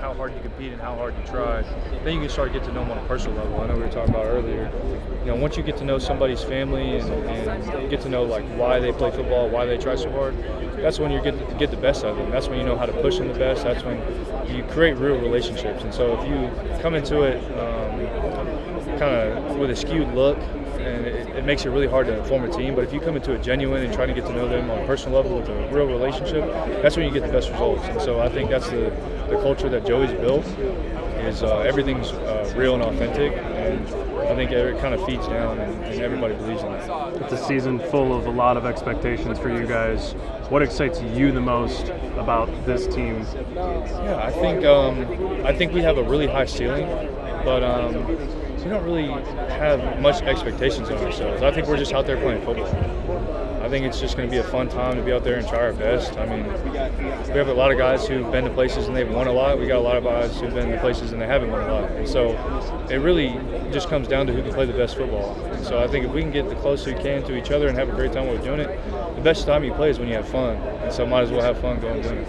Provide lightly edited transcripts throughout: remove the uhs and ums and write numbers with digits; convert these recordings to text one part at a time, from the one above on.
how hard you compete and how hard you try, then you can start to get to know them on a personal level. I know we were talking about earlier. Once you get to know somebody's family and get to know like why they play football, why they try so hard, that's when you get the best out of them. That's when you know how to push them the best. That's when you create real relationships. And so if you come into it kind of with a skewed look, and it makes it really hard to form a team. But if you come into it genuine and try to get to know them on a personal level with a real relationship, that's when you get the best results. And so I think that's the culture that Joey's built is everything's real and authentic. And I think it kind of feeds down and everybody believes in it. It's a season full of a lot of expectations for you guys. What excites you the most about this team? Yeah, I think we have a really high ceiling, but we don't really have much expectations on ourselves. I think we're just out there playing football. I think it's just going to be a fun time to be out there and try our best. I mean, we have a lot of guys who've been to places and they've won a lot. We got a lot of guys who've been to places and they haven't won a lot. And so it really just comes down to who can play the best football. And so I think if we can get the closest we can to each other and have a great time while we're doing it, the best time you play is when you have fun. And so might as well have fun going doing it.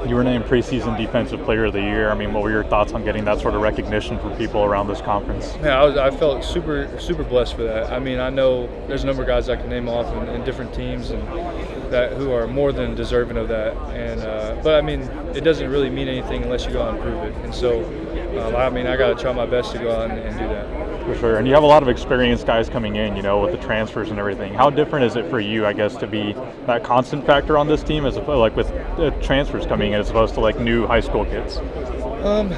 You were named preseason defensive player of the year. I mean, what were your thoughts on getting that sort of recognition from people around this conference? Yeah, I felt super blessed for that. I mean, I know there's a number of guys I can name off in different teams and that who are more than deserving of that. And but I mean, it doesn't really mean anything unless you go out and prove it. And so, I mean, I got to try my best to go out and do that. For sure. And you have a lot of experienced guys coming in, with the transfers and everything. How different is it for you, I guess, to be that constant factor on this team as opposed, like with the transfers coming in as opposed to like new high school kids?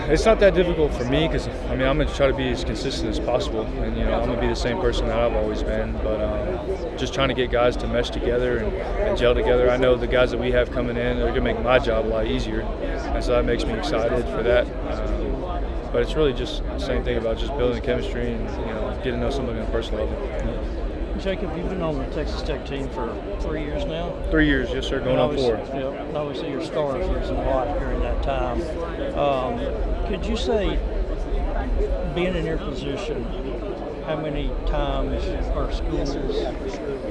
It's not that difficult for me because, I mean, I'm going to try to be as consistent as possible. And, I'm going to be the same person that I've always been. But just trying to get guys to mesh together and gel together. I know the guys that we have coming in are going to make my job a lot easier. And so that makes me excited for that. But it's really just the same thing about just building chemistry and, getting to know somebody on a personal level. Jacob, you've been on the Texas Tech team for 3 years now? 3 years, yes, sir, going on 4. Yeah, and obviously your stars risen a lot during that time. Could you say, being in your position, how many times or schools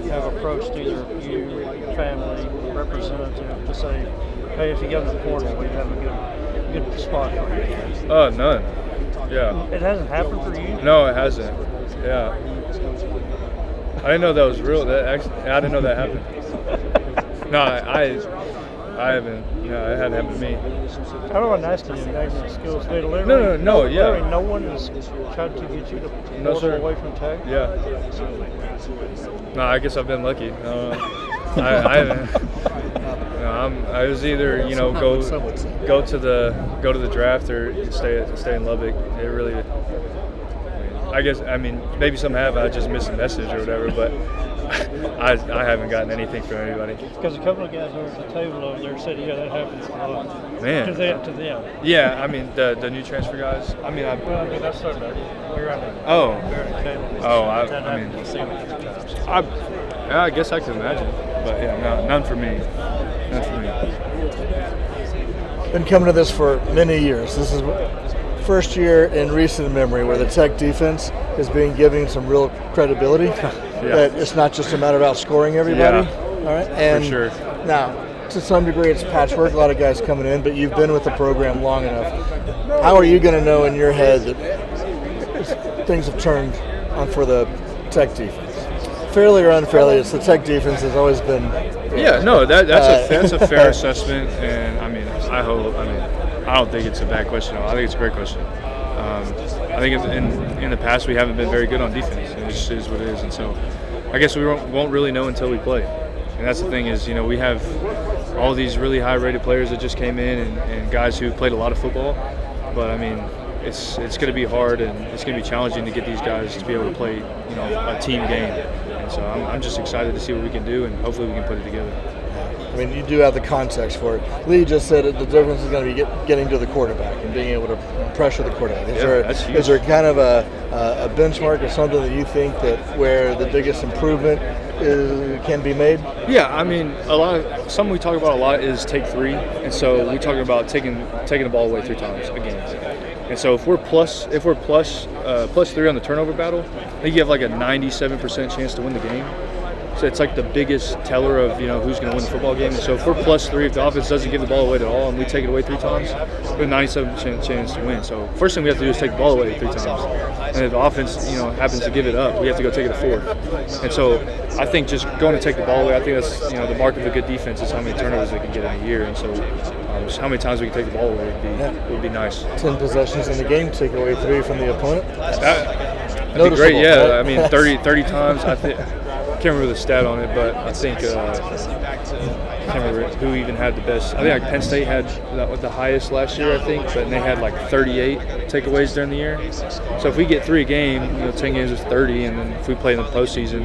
have approached either you, family, representative to say, hey, if you go to the portal, we have a good spot for you? None. Yeah. It hasn't happened for you? No, it hasn't. Yeah. I didn't know that was real. I didn't know that happened. No, I haven't. Yeah, it hadn't happened to me. I don't want to ask you to name the schools. No. Yeah. Literally no one has tried to get you to pull away from Tech? Yeah. No, I guess I've been lucky. I haven't. I was either go to the draft or stay in Lubbock. It really. I mean, maybe some have. I just missed a message or whatever, but I haven't gotten anything from anybody. Because a couple of guys over at the table over there said, yeah, that happens a lot. Man. To them. Yeah, I mean, the new transfer guys. I mean, that's sort of I guess I could imagine. But, yeah, none for me. Been coming to this for many years. This is first year in recent memory where the Tech defense is being given some real credibility. That it's not just a matter of outscoring everybody. Yeah. All right. And for sure. Now, to some degree, it's patchwork. A lot of guys coming in, but you've been with the program long enough. How are you going to know in your head that things have turned on for the Tech defense? Fairly or unfairly, it's the Tech defense has always been. Yeah, no, that's a fair assessment, and I don't think it's a bad question. I think it's a great question. I think in the past we haven't been very good on defense, and it just is what it is. And so I guess we won't really know until we play. And that's the thing is, we have all these really high-rated players that just came in and guys who played a lot of football. But, I mean, it's going to be hard and it's going to be challenging to get these guys to be able to play, a team game. And so I'm just excited to see what we can do, and hopefully we can put it together. I mean, you do have the context for it. Lee just said the difference is going to be getting to the quarterback and being able to pressure the quarterback. Is there kind of a benchmark or something that you think that where the biggest improvement can be made? Yeah, I mean, something we talk about a lot is take 3, and so we talk about taking the ball away 3 times a game. And so if we're plus 3 on the turnover battle, I think you have like a 97% chance to win the game. it's like the biggest teller of who's going to win the football game. And so if we're +3, if the offense doesn't give the ball away at all and we take it away 3 times, we have a 97% chance to win. So first thing we have to do is take the ball away 3 times. And if the offense happens to give it up, we have to go take it a 4th. And so I think just going to take the ball away, I think that's the mark of a good defense is how many turnovers they can get in a year. And so just how many times we can take the ball away would be nice. 10 possessions in the game, take away 3 from the opponent. That'd be great, yeah. Right? I mean, 30 times. I can't remember the stat on it, but I think I can't remember who even had the best. I think Penn State had the highest last year, I think, but they had like 38 takeaways during the year. So if we get 3 a game, 10 games is 30, and then if we play in the postseason,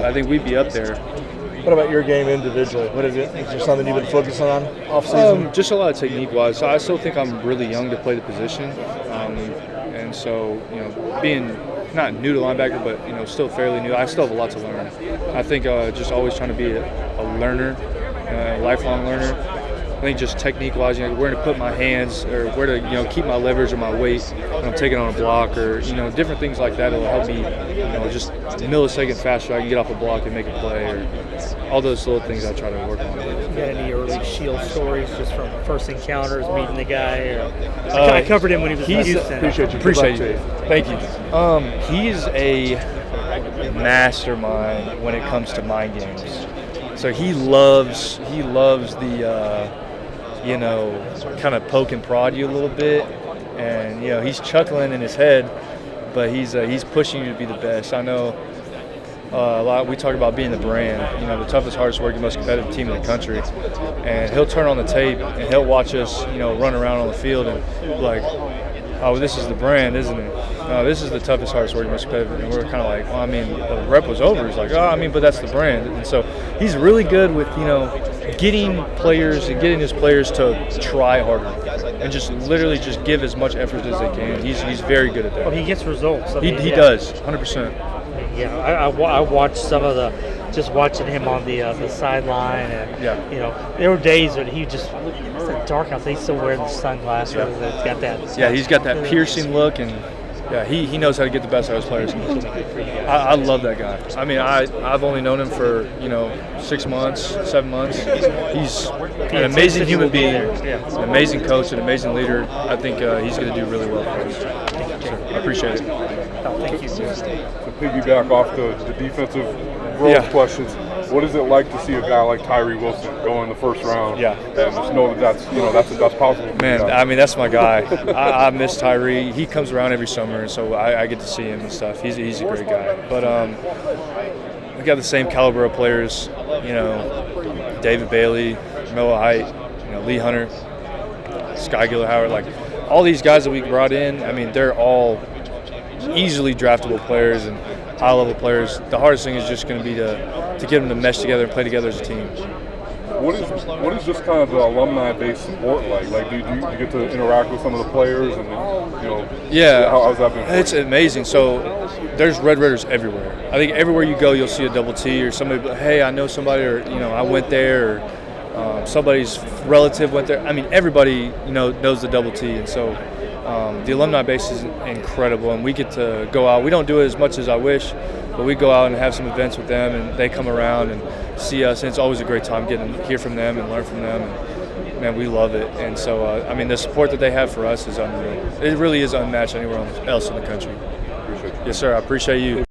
I think we'd be up there. What about your game individually? What is it? Is there something you've been focusing on off season? Just a lot of technique-wise. So I still think I'm really young to play the position, and so being not new to linebacker, but still fairly new. I still have a lot to learn. I think just always trying to be a learner, a lifelong learner. I think just technique-wise, where to put my hands or where to keep my leverage or my weight when I'm taking on a block or different things like that. It'll help me just a millisecond faster. I can get off a block and make a play or all those little things I try to work on. You got any early Shield stories just from first encounters, meeting the guy? I covered him when he was in Houston. Appreciate you. Thank you. He's a mastermind when it comes to mind games. So he loves the kind of poke and prod you a little bit, and he's chuckling in his head, but he's pushing you to be the best. I know a lot. We talk about being the brand, the toughest, hardest working, most competitive team in the country, and he'll turn on the tape and he'll watch us, run around on the field and be like, "Oh, this is the brand, isn't it? No, this is the toughest, hardest working, most competitive." And we're kind of like, "Well, I mean, the rep was over." He's like, "Oh, but that's the brand." And so he's really good with getting players and getting his players to try harder and just literally just give as much effort as they can. He's very good at that. Well, he gets results. He does, 100%. Yeah, I watched some of just watching him on the sideline, and there were days when he just it's dark out. He's still wearing the sunglasses. Yeah. It's got that. Yeah, he's got that piercing look, and he knows how to get the best out of his players. I love that guy. I mean, I've only known him for 6 months, 7 months. He's an amazing human being, an amazing coach, an amazing leader. I think he's going to do really well for us. I appreciate it. Thank you. To piggyback off the defensive role questions, what is it like to see a guy like Tyree Wilson go in the first round? Yeah. And just know that's possible. Man, I mean, that's my guy. I miss Tyree. He comes around every summer, and so I get to see him and stuff. He's a great guy. But we got the same caliber of players. David Bailey, Noah Height, Lee Hunter, Sky Giller Howard. Like all these guys that we brought in. I mean, they're all easily draftable players and high-level players. The hardest thing is just going to be to get them to mesh together and play together as a team. What is just kind of the alumni-based support like? Like, do you get to interact with some of the players and Yeah, how's that been? It's amazing. So there's Red Raiders everywhere. I think everywhere you go, you'll see a double T or somebody. Hey, I know somebody, or I went there, or somebody's relative went there. I mean, everybody knows the double T, and so. The alumni base is incredible, and we get to go out. We don't do it as much as I wish, but we go out and have some events with them, and they come around and see us, and it's always a great time getting to hear from them and learn from them. And, man, we love it. And so, the support that they have for us is unreal. It really is unmatched anywhere else in the country. Appreciate you. Yes, sir. I appreciate you.